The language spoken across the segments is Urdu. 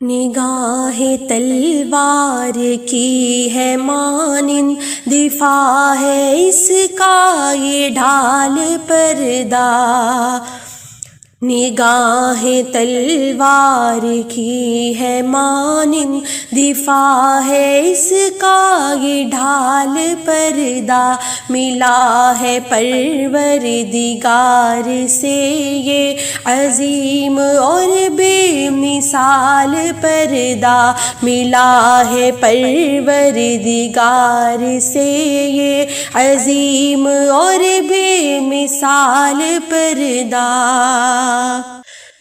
نگاہ تلوار کی ہے مانند دفاع ہے اس کا یہ ڈھال پردہ، نگاہ تلوار کی ہے مانند دفاع ہے اس کا یہ ڈھال پردہ، ملا ہے پروردگار سے یہ عظیم اور بے مثال پردہ، ملا ہے پروردگار سے یہ عظیم اور بے مثال پردہ۔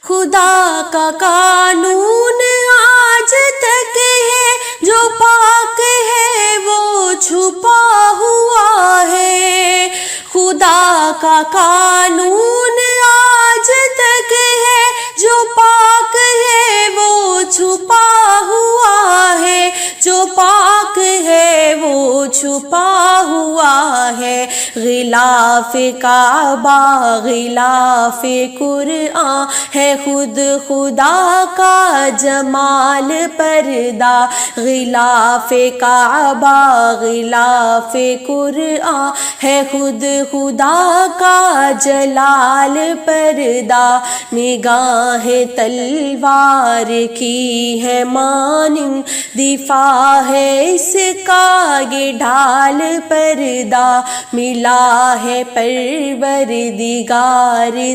خدا کا قانون آج تک ہے، جو پاک ہے وہ چھپا ہوا ہے، خدا کا قانون آج تک ہے، جو پاک ہے وہ چھپا ہوا ہے، جو پاک ہے وہ چھپا ہوا ہے، غلاف کعبہ غلاف قرآن ہے خود خدا کا جمال پردہ، غلاف کعبہ غلاف قرآن ہے خود خدا کا جلال پردہ، نگاہ تلوار کی ہے مانند دفاع ہے اس کا یہ ڈھال پردہ، ملا ہے پروردگار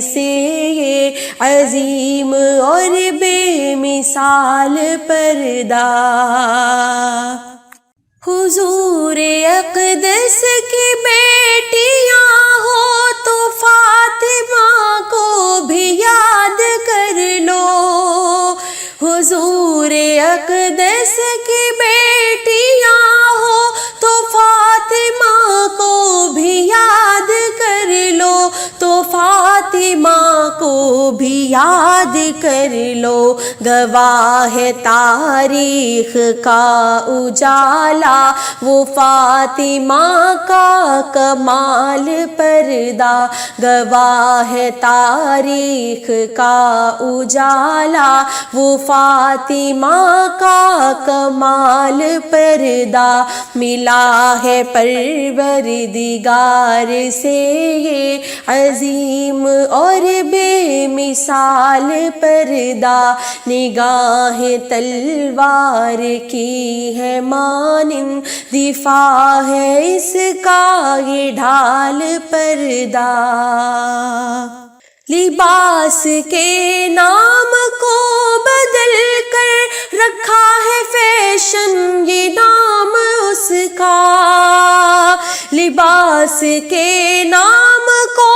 سے یہ عظیم اور بے مثال پردہ۔ حضور اقدس کی بیٹیاں ہو تو فاطمہ کو بھی یاد کر لو، حضور اقدس کی بیٹیاں ہو تو فاطمہ کو بھی یاد کر لو، تو فاطمہ کو بھی یاد کر لو، گواہ ہے تاریخ کا اجالا وہ فاطمہ کا کمال پردہ، گواہ ہے تاریخ کا اجالا وہ فاطمہ کا کمال پردہ، ملا ہے پروردگار سے یہ عظیم اور بے مثال پردہ، نگاہ تلوار کی ہے مانند دفاع ہے اس کا یہ ڈھال پردہ، لباس کے نام کو بدل کر رکھا ہے فیشن یہ نام اس کا، لباس کے نام کو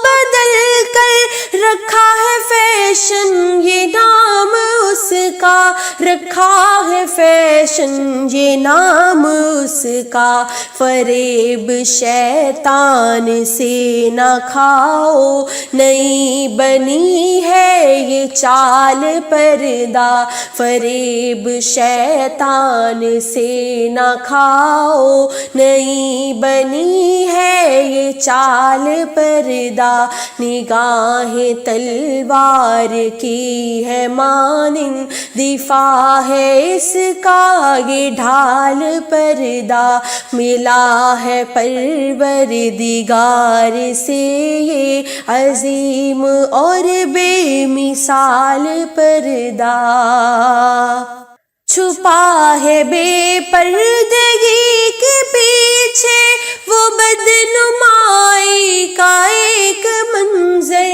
بدل کر رکھا ہے فیشن یہ نام اس کا، رکھا ہے فیشن یہ نام اس کا، فریب شیطان سے نہ کھاؤ نئی بنی ہے یہ چال پردہ، فریب شیطان سے نہ کھاؤ نئی بنی ہے یہ چال پردہ، نگاہ تلوار کی ہے مانند دفاع ہے اس کا یہ ڈھال پردہ، ملا ہے پروردگار سے یہ عظیم اور بے مثال پردہ، چھپا ہے بے پردگی کے پیچھے وہ بدنمائی کا ایک منظر،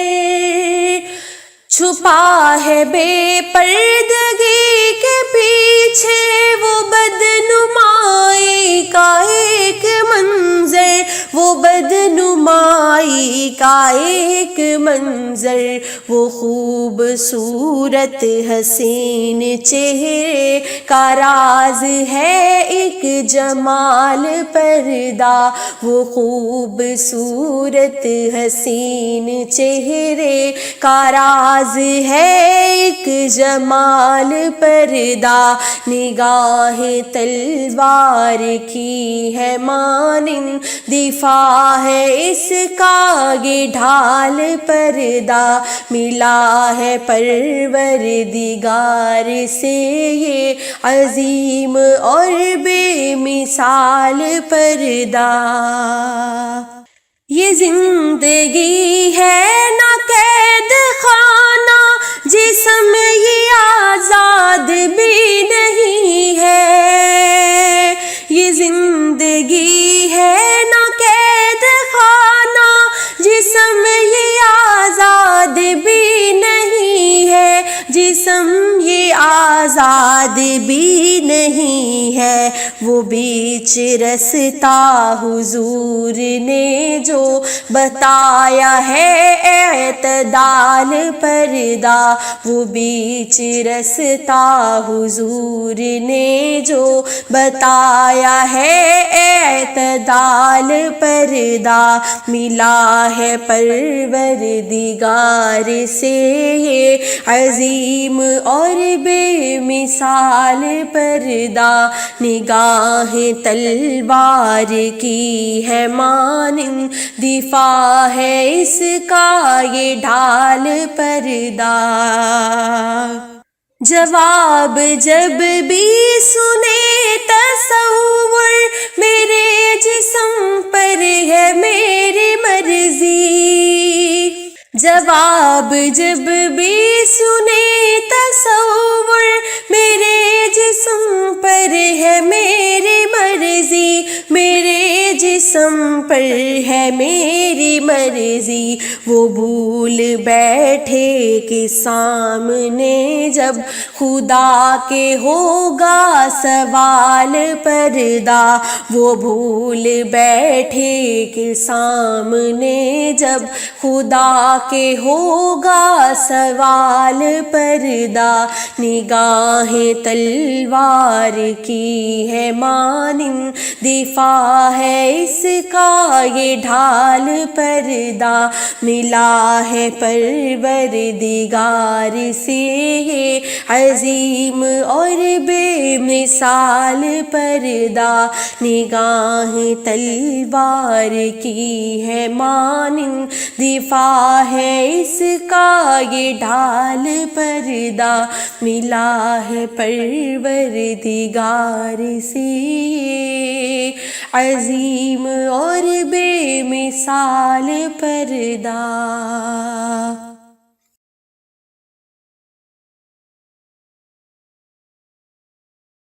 چھپا ہے بے پردگی کے پیچھے وہ بدنمائی کا ایک منظر، وہ بدنمائی کا ایک منظر، وہ خوبصورت حسین چہرے کا راز ہے ایک جمال پردہ، وہ خوبصورت حسین چہرے کا راز ہے ایک جمال پردہ، نگاہ تلوار کی ہے مانند دفاع ہے اس کا یہ ڈھال پردہ ملا ہے پروردگار سے، یہ عظیم اور بے مثال پردہ۔ یہ زندگی ہے نہ قید خانہ، جسم یہ آزاد بھی نہیں ہے۔ یہ زندگی ہے نہ قید خانہ، جسم یہ آزاد بھی نہیں ہے، جسم یہ آزاد بھی نہیں ہے۔ وہ بیچ رستہ حضور نے جو بتایا ہے اعتدال پردہ، وہ بیچ رستہ حضور نے جو بتایا ہے اعتدال پردہ ملا ہے پروردگار سے، یہ عظیم اور بے مثال پردہ۔ نگاہ تلوار کی ہے مانند، دفاع ہے اس کا یہ ڈھال پردہ۔ جواب جب بھی سنے تصور، میرے جسم پر ہے میری مرضی۔ جواب جب بھی سنے تصور، میرے جسم پر ہے میری مرضی، میرے جسم پر ہے میری مرضی۔ وہ بھول بیٹھے کہ سامنے جب خدا کے ہوگا سوال پردہ، وہ بھول بیٹھے کہ سامنے جب خدا کے ہوگا سوال پردہ۔ نگاہ تلوار کی ہے مانند، دفاع ہے اس کا یہ ڈھال پردہ ملا ہے پروردگار سے، یہ عظیم اور بے مثال پردہ۔ نگاہ تلوار کی ہے مانند، دفاع ہے اس کا یہ ڈھال پردہ ملا ہے پروردگار سے، یہ عظیم اور بے مثال پردہ۔